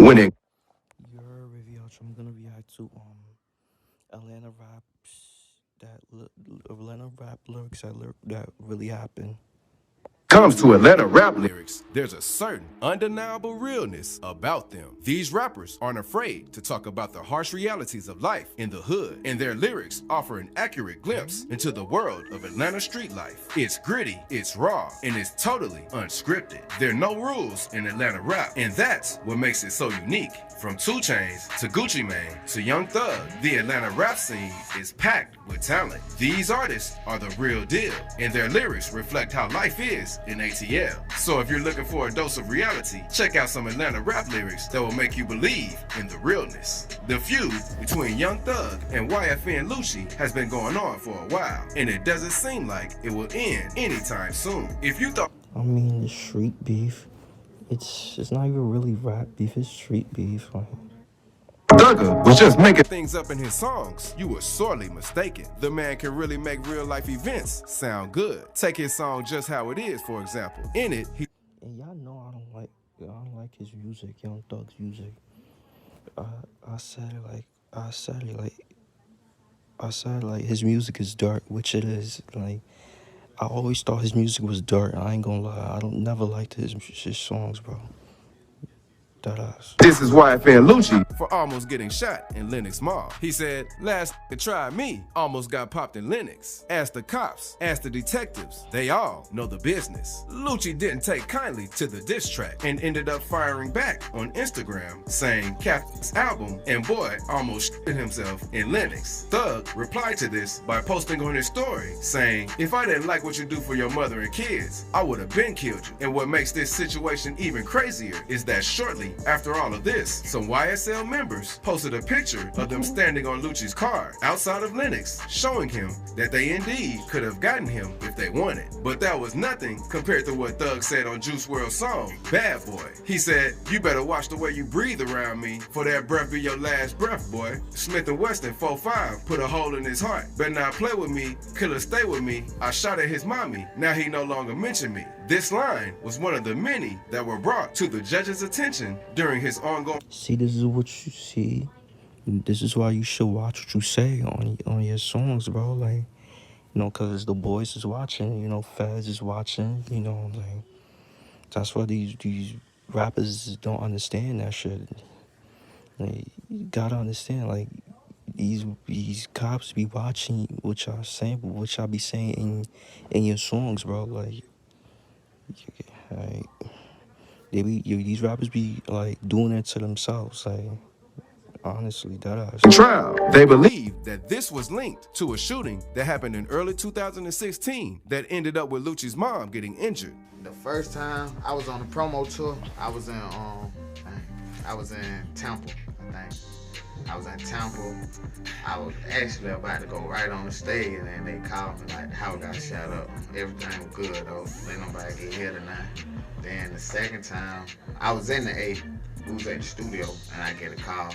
When it Your review, I'm gonna react to Atlanta Atlanta rap lyrics that really happened. comes to Atlanta rap lyrics, there's a certain undeniable realness about them. These rappers aren't afraid to talk about the harsh realities of life in the hood, and their lyrics offer an accurate glimpse into the world of Atlanta street life. It's gritty, it's raw, and it's totally unscripted. There are no rules in Atlanta rap, and that's what makes it so unique. From 2 Chainz to Gucci Mane to Young Thug, the Atlanta rap scene is packed with talent. These artists are the real deal, and their lyrics reflect how life is in ATL. So if you're looking for a dose of reality, check out some Atlanta rap lyrics that will make you believe in the realness. The feud between Young Thug and YFN Lucci has been going on for a while, and it doesn't seem like it will end anytime soon. If you thought I mean, the street beef. It's not even really rap beef. It's street beef. Like, Thugger was just making things up in his songs, you were sorely mistaken. The man can really make real life events sound good. Take his song Just How It Is, for example. In it, he and y'all know I don't like his music, Young Thug's music. I said it like I said like his music is dark, which it is. Like I always thought his music was dark. I ain't gonna lie. I don't never liked his songs, bro. That ass. this is YFN Lucci. for almost getting shot in Lenox Mall. He said, last tried me, almost got popped in Lenox. Ask the cops, ask the detectives, they all know the business. Lucci didn't take kindly to the diss track and ended up firing back on Instagram, saying Cap's album and boy almost shit himself in Lenox. Thug replied to this by posting on his story, saying, if I didn't like what you do for your mother and kids, I would have been killed you. And what makes this situation even crazier is that shortly after all of this, some YSL members posted a picture of them standing on Lucci's car outside of Lenox, showing him that they indeed could have gotten him if they wanted. But that was nothing compared to what Thug said on Juice WRLD's song, Bad Boy. He said, you better watch the way you breathe around me, for that breath be your last breath, boy. Smith & Wesson 4-5 put a hole in his heart. Better not play with me, killer stay with me. I shot at his mommy, now he no longer mention me. This line was one of the many that were brought to the judge's attention during his ongoing. See, this is what you see. This is why you should watch what you say on your songs, bro. Like, you know, cause the boys is watching. You know, Feds is watching. You know, like that's why these rappers don't understand that shit. Like, you gotta understand, like these cops be watching what y'all saying, what y'all be saying in your songs, bro. Like these rappers be like doing it to themselves. Like, honestly, that ass. Trial. They believe That this was linked to a shooting that happened in early 2016 that ended up with Lucci's mom getting injured. The first time I was on the promo tour, I was in Temple, I think. I was in Temple. I was actually about to go right on the stage, and then they called me like the house got shot up. Everything was good though. Ain't nobody get hit or nothing. Then the second time, I was in the A. We was at the studio, and I get a call,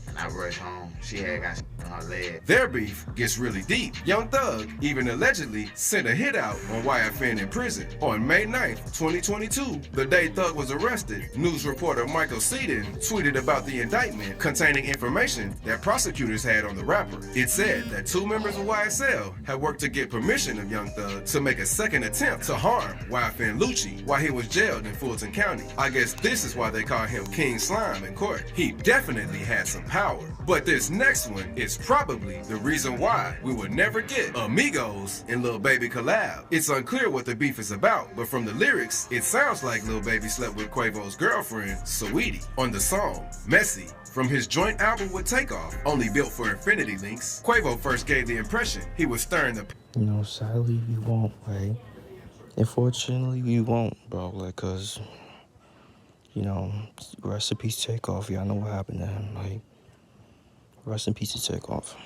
and I rush home. She had got shot on her leg. Their beef gets really deep. Young Thug even allegedly sent a hit out on YFN in prison. On May 9th, 2022, the day Thug was arrested, news reporter Michael Seaton tweeted about the indictment containing information that prosecutors had on the rapper. It said that 2 members of YSL had worked to get permission of Young Thug to make a second attempt to harm YFN Lucci while he was jailed in Fulton County. I guess this is why they call him King Slime in court. He definitely had some power. But this next one is probably the reason why we would never get Amigos and Lil Baby collab. It's unclear what the beef is about, but from the lyrics, it sounds like Lil Baby slept with Quavo's girlfriend, Saweetie, on the song Messy. From his joint album with Takeoff, only built for Infinity Links, Quavo first gave the impression he was stirring the. You know, sadly, we won't, right? Unfortunately, we won't, bro. Like, cause, you know, rest in peace, Takeoff. Y'all know what happened to him. Like, rest in peace to Takeoff.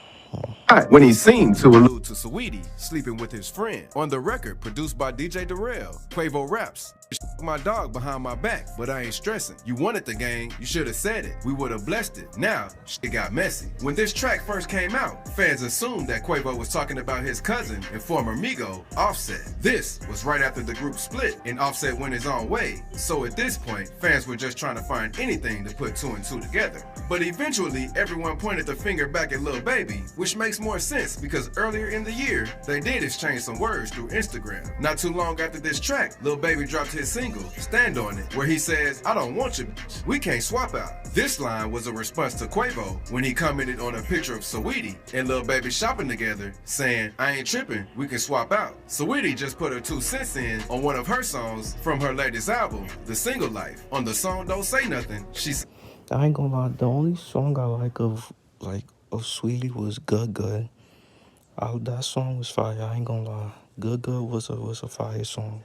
when he seemed to allude to Saweetie sleeping with his friend. On the record, produced by DJ Darrell, Quavo raps, "My dog behind my back, but I ain't stressing. You wanted the gang, you should have said it. We would have blessed it. Now, shit got messy." When this track first came out, fans assumed that Quavo was talking about his cousin and former Migo, Offset. This was right after the group split and Offset went his own way. So at this point, fans were just trying to find anything to put two and two together. But eventually, everyone pointed the finger back at Lil Baby, which makes more sense because earlier in the year, they did exchange some words through Instagram. Not too long after this track, Lil Baby dropped his single, Stand On It, where he says, "I don't want you, bitch. We can't swap out." This line was a response to Quavo when he commented on a picture of Saweetie and Lil Baby shopping together, saying, "I ain't tripping, we can swap out." Saweetie just put her 2 cents in on one of her songs from her latest album, The Single Life. On the song Don't Say Nothing, she said, I ain't gonna lie, the only song I like of Sweetie was Good Good. That song was fire, I ain't gonna lie. Good Good was a fire song.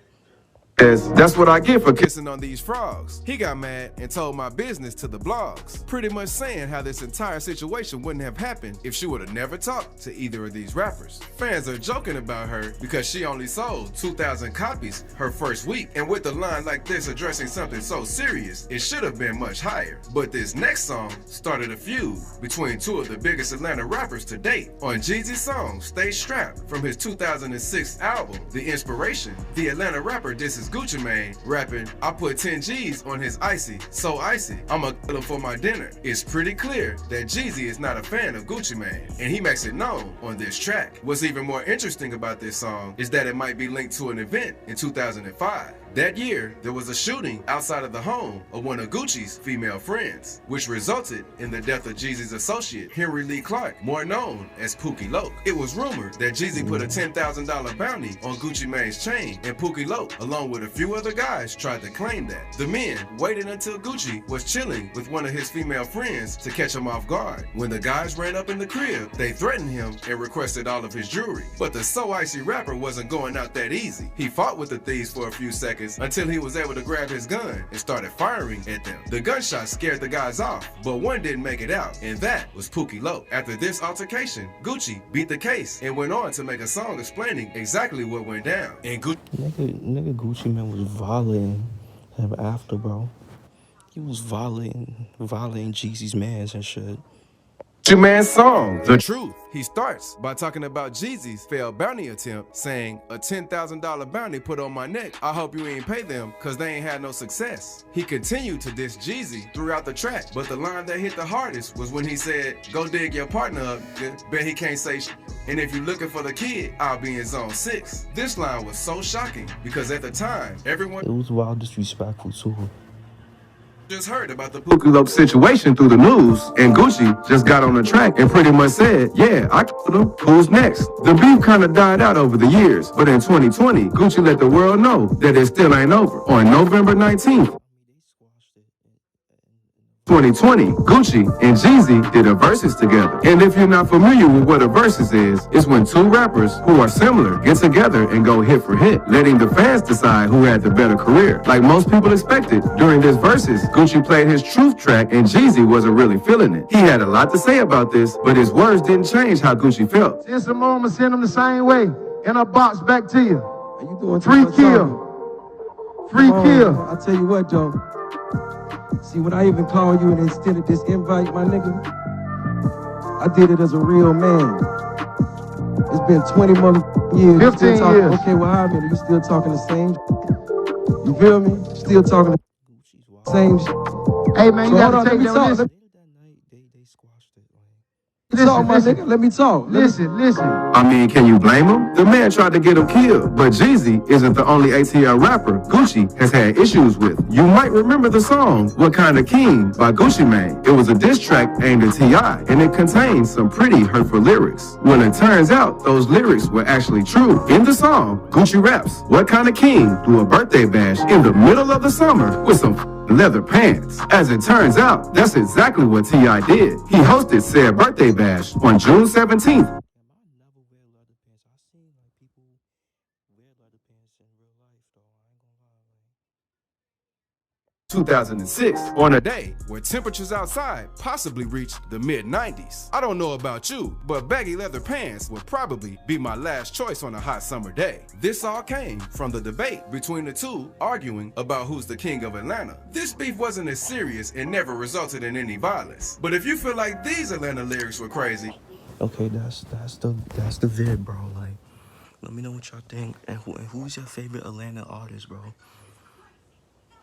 That's what I get for kissing on these frogs. He got mad and told my business to the blogs, pretty much saying how this entire situation wouldn't have happened if she would have never talked to either of these rappers. Fans are joking about her because she only sold 2,000 copies her first week, and with a line like this addressing something so serious, it should have been much higher. But this next song started a feud between two of the biggest Atlanta rappers to date. On Jeezy's song, Stay Strapped, from his 2006 album, The Inspiration, the Atlanta rapper disses Gucci Mane, rapping, "I put 10 G's on his icy, so icy, I'ma kill him for my dinner." It's pretty clear that Jeezy is not a fan of Gucci Mane, and he makes it known on this track. What's even more interesting about this song is that it might be linked to an event in 2005. That year, there was a shooting outside of the home of one of Gucci's female friends, which resulted in the death of Jeezy's associate, Henry Lee Clark, more known as Pookie Loc. It was rumored that Jeezy put a $10,000 bounty on Gucci Mane's chain, and Pookie Loc, along with a few other guys, tried to claim that. The men waited until Gucci was chilling with one of his female friends to catch him off guard. When the guys ran up in the crib, they threatened him and requested all of his jewelry. But the So Icy rapper wasn't going out that easy. He fought with the thieves for a few seconds until he was able to grab his gun and started firing at them. The gunshots scared the guys off, but one didn't make it out, and that was Pookie Loc. After this altercation, Gucci beat the case and went on to make a song explaining exactly what went down. And Nigga Gucci Mane was violating him after, bro. He was violating Jeezy's mans and shit. Gucci Mane's song, The Truth. He starts by talking about Jeezy's failed bounty attempt, saying, "A $10,000 bounty put on my neck. I hope you ain't pay them cause they ain't had no success." He continued to diss Jeezy throughout the track, but the line that hit the hardest was when he said, "Go dig your partner up, bet he can't say shit. And if you looking for the kid, I'll be in zone 6. This line was so shocking because at the time, everyone It was wild disrespectful too. just heard about the Pookie Loc situation through the news, and Gucci just got on the track and pretty much said, "Yeah, I killed him. Who's next?" The beef kind of died out over the years, but in 2020, Gucci let the world know that it still ain't over. On November 19th, 2020, Gucci and Jeezy did a versus together. And if you're not familiar with what a versus is, it's when two rappers who are similar get together and go hit for hit, letting the fans decide who had the better career. Like most people expected, during this versus, Gucci played his Truth track and Jeezy wasn't really feeling it. He had a lot to say about this, but his words didn't change how Gucci felt. Send some more, I'ma send them the same way. In a box back to you. How you doing? Free kill. Free kill. I tell you what, Joe. See, when I even called you and extended this invite, my nigga, I did it as a real man. It's been 20 years. 15 years. Okay, well, how many? You still talking the same? You feel me? Still talking the same shit. Hey man, you So hold gotta on, take let me that. talk. Listen, They squashed it. Talk, my nigga. Let me talk. listen. I mean, can you blame him? The man tried to get him killed, but Jeezy isn't the only ATL rapper Gucci has had issues with. You might remember the song What Kind of King by Gucci Mane. It was a diss track aimed at T.I., and it contained some pretty hurtful lyrics. Well, it turns out those lyrics were actually true. In the song, Gucci raps, "What kind of king threw a birthday bash in the middle of the summer with some leather pants?" As it turns out, that's exactly what T.I. did. He hosted said birthday bash on June 17th. I never wear leather pants. I seen like people wear leather pants in real life though. I ain't gonna lie. 2006, on a day where temperatures outside possibly reached the mid-90s. I don't know about you, but baggy leather pants would probably be my last choice on a hot summer day. This all came from the debate between the two arguing about who's the king of Atlanta. This beef wasn't as serious and never resulted in any violence. But if you feel like these Atlanta lyrics were crazy, Okay, that's the vid, bro. Like, let me know what y'all think. And who's your favorite Atlanta artist, bro?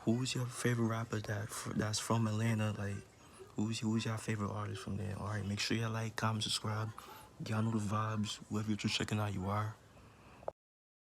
Who's your favorite rapper that's from Atlanta? Like, who's your favorite artist from there? All right, make sure y'all like, comment, subscribe. Y'all know the vibes. Whoever you're checking out, you are.